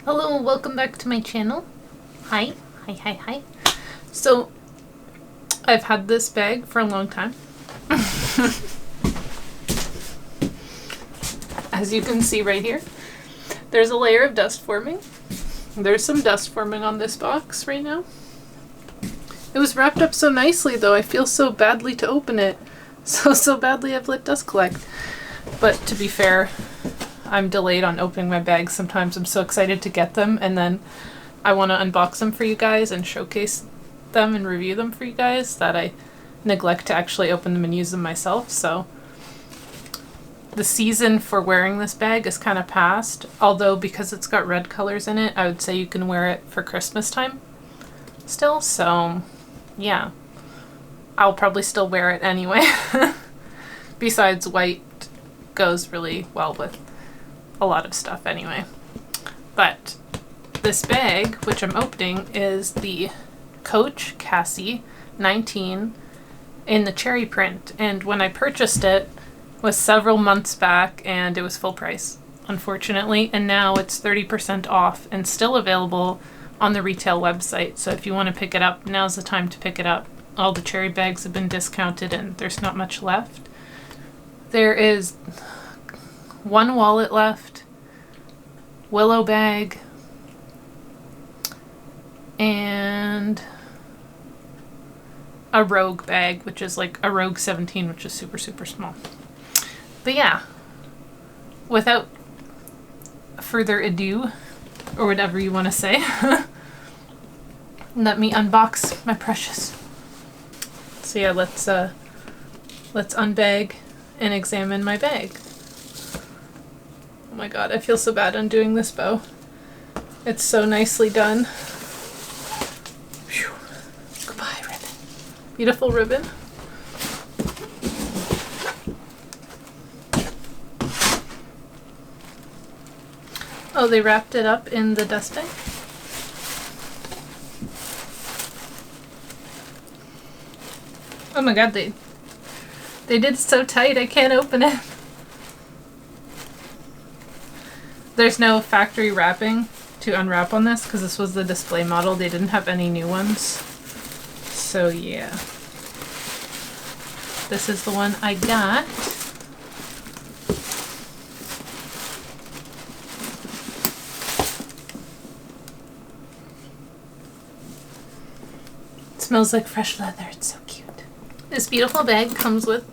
Hello and welcome back to my channel. Hi. Hi. So, I've had this bag for a long time. As you can see right here, there's a layer of dust forming. There's some dust forming on this box right now. It was wrapped up so nicely though, I feel so badly to open it. So badly I've let dust collect. But to be fair, I'm delayed on opening my bags. Sometimes I'm so excited to get them and then I want to unbox them for you guys and showcase them and review them for you guys that I neglect to actually open them and use them myself. So the season for wearing this bag is kind of past, although because it's got red colors in it, I would say you can wear it for Christmas time still. So yeah, I'll probably still wear it anyway. Besides, white goes really well with a lot of stuff anyway. But this bag, which I'm opening, is the Coach Cassie 19 in the cherry print. And when I purchased it was several months back and it was full price, unfortunately. And now it's 30% off and still available on the retail website. So if you want to pick it up, now's the time to pick it up. All the cherry bags have been discounted and there's not much left. There is one wallet left, willow bag, and a rogue bag, which is like a rogue 17, which is super small. But yeah, without further ado, or whatever you want to say, let me unbox my precious. So yeah, let's unbag and examine my bag. Oh my god, I feel so bad undoing this bow. It's so nicely done. Whew. Goodbye, ribbon. Beautiful ribbon. Oh, they wrapped it up in the dust bag? Oh my god, they did it so tight I can't open it. There's no factory wrapping to unwrap on this because this was the display model. They didn't have any new ones. So yeah. This is the one I got. It smells like fresh leather. It's so cute. This beautiful bag comes with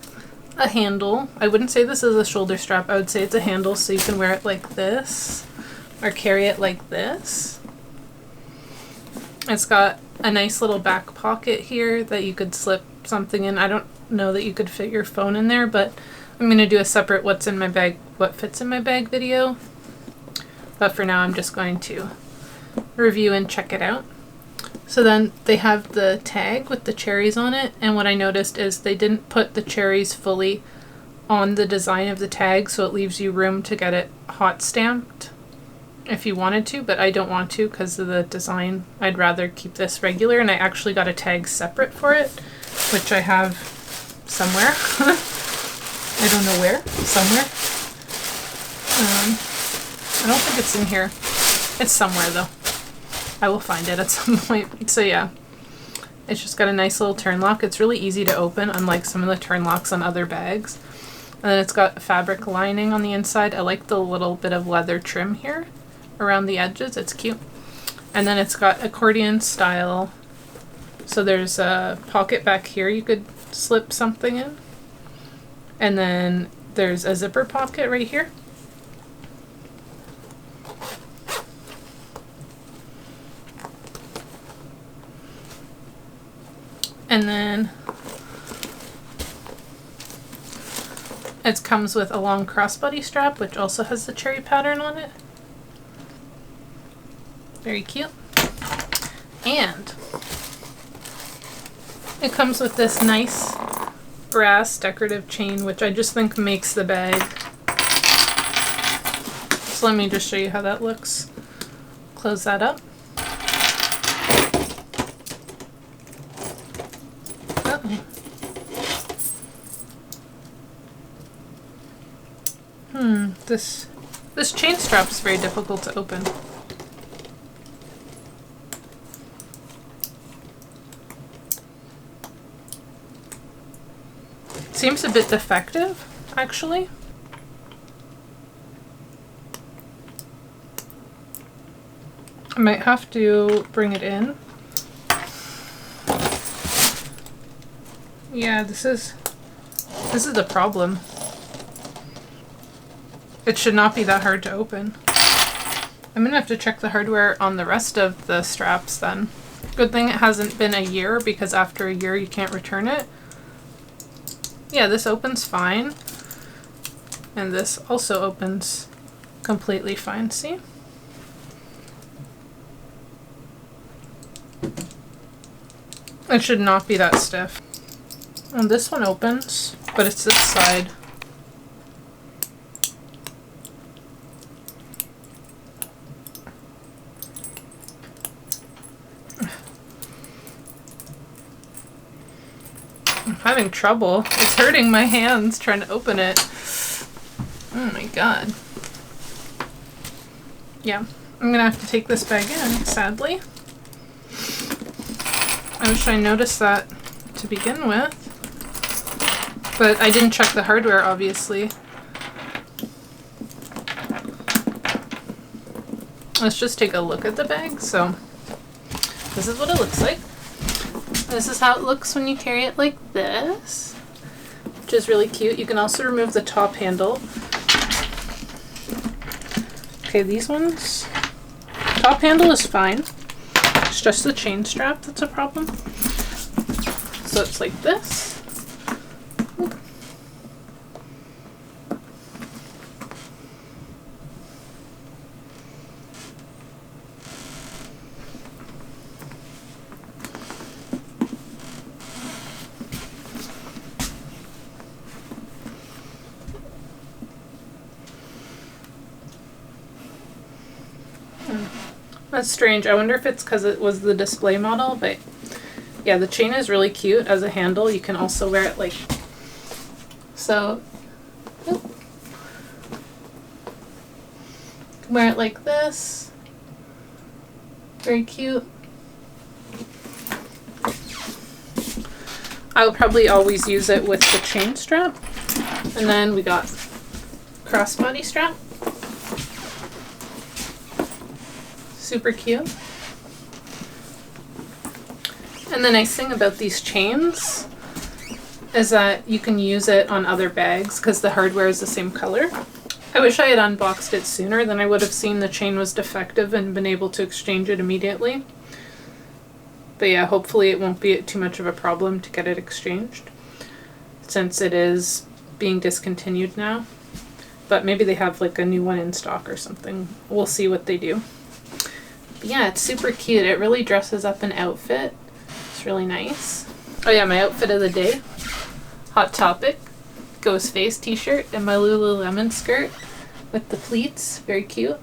a handle. I wouldn't say this is a shoulder strap. I would say it's a handle so you can wear it like this or carry it like this. It's got a nice little back pocket here that you could slip something in. I don't know that you could fit your phone in there, but I'm going to do a separate what's in my bag, what fits in my bag video. But for now I'm just going to review and check it out. So then they have the tag with the cherries on it, and what I noticed is they didn't put the cherries fully on the design of the tag, so it leaves you room to get it hot stamped if you wanted to, but I don't want to because of the design. I'd rather keep this regular, and I actually got a tag separate for it, which I have somewhere. I don't know where. Somewhere. I don't think it's in here. It's somewhere though. I will find it at some point. So yeah, it's just got a nice little turn lock. It's really easy to open, unlike some of the turn locks on other bags. And then it's got a fabric lining on the inside. I like the little bit of leather trim here around the edges. It's cute. And then it's got accordion style. So there's a pocket back here you could slip something in. And then there's a zipper pocket right here. And then it comes with a long crossbody strap, which also has the cherry pattern on it. Very cute. And it comes with this nice brass decorative chain, which I just think makes the bag. So let me just show you how that looks. Close that up. This chain strap's very difficult to open. seems a bit defective, actually. I might have to bring it in. Yeah, this is the problem. It should not be that hard to open. I'm gonna have to check the hardware on the rest of the straps then. Good thing it hasn't been a year, because after a year you can't return it. Yeah, this opens fine. And this also opens completely fine, see? It should not be that stiff. And this one opens, but it's this side. I'm having trouble. It's hurting my hands trying to open it. Oh my god. Yeah, I'm gonna have to take this bag in, sadly. I wish I noticed that to begin with. But I didn't check the hardware, obviously. Let's just take a look at the bag. So, this is what it looks like. This is how it looks when you carry it like this, which is really cute. You can also remove the top handle. Okay, these ones, top handle is fine. It's just the chain strap that's a problem. So it's like this. That's strange. I wonder if it's because it was the display model, but yeah, the chain is really cute as a handle. You can also wear it like so. You can wear it like this. Very cute. I will probably always use it with the chain strap. And then we got crossbody strap. Super cute. And the nice thing about these chains is that you can use it on other bags because the hardware is the same color. I wish I had unboxed it sooner, then I would have seen the chain was defective and been able to exchange it immediately. But yeah, hopefully it won't be too much of a problem to get it exchanged, since it is being discontinued now. But maybe they have like a new one in stock or something. We'll see what they do. But yeah, it's super cute. It really dresses up an outfit. It's really nice. Oh yeah, my outfit of the day. Hot Topic. Ghost Face t-shirt and my Lululemon skirt with the pleats. Very cute.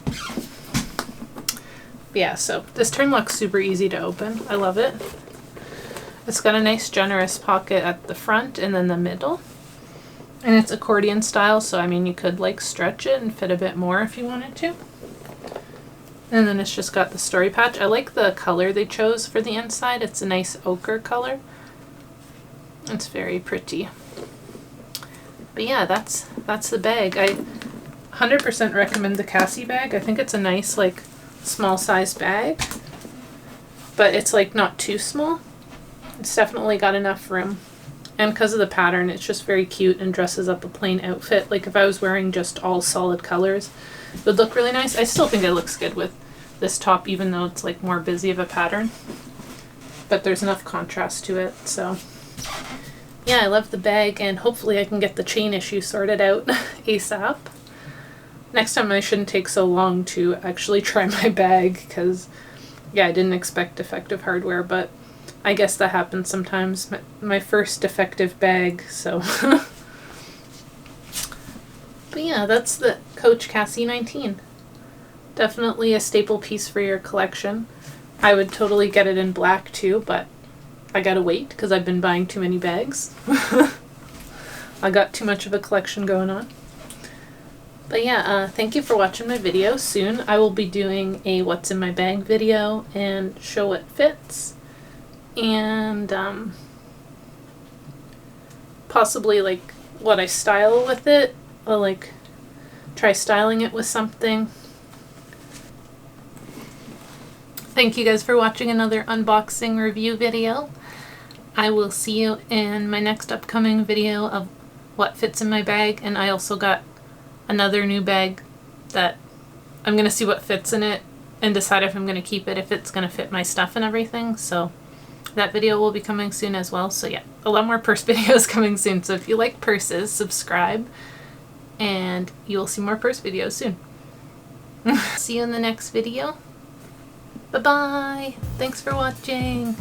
But yeah, so this turnlock's super easy to open. I love it. It's got a nice generous pocket at the front and then the middle. And it's accordion style, so I mean you could like stretch it and fit a bit more if you wanted to. And then it's just got the story patch. I like the color they chose for the inside. It's a nice ochre color. It's very pretty. But yeah, that's the bag. I 100% recommend the Cassie bag. I think it's a nice like small size bag. But it's like not too small. It's definitely got enough room. And because of the pattern, it's just very cute and dresses up a plain outfit. Like if I was wearing just all solid colors, it would look really nice. I still think it looks good with this top, even though it's like more busy of a pattern. But there's enough contrast to it, so. Yeah, I love the bag, and hopefully I can get the chain issue sorted out ASAP. Next time I shouldn't take so long to actually try my bag, because, yeah, I didn't expect defective hardware, but I guess that happens sometimes. My first defective bag, so. But yeah, that's the Coach Cassie 19. Definitely a staple piece for your collection. I would totally get it in black too, but I gotta wait because I've been buying too many bags. I got too much of a collection going on. But yeah, thank you for watching my video. Soon I will be doing a what's in my bag video and show what fits. And possibly like what I style with it. I'll like try styling it with something. Thank you guys for watching another unboxing review video. I will see you in my next upcoming video of what fits in my bag, and I also got another new bag that I'm going to see what fits in it and decide if I'm going to keep it, if it's going to fit my stuff and everything. So that video will be coming soon as well. So yeah, a lot more purse videos coming soon. So if you like purses, subscribe and you'll see more purse videos soon. See you in the next video. Bye-bye. Thanks for watching.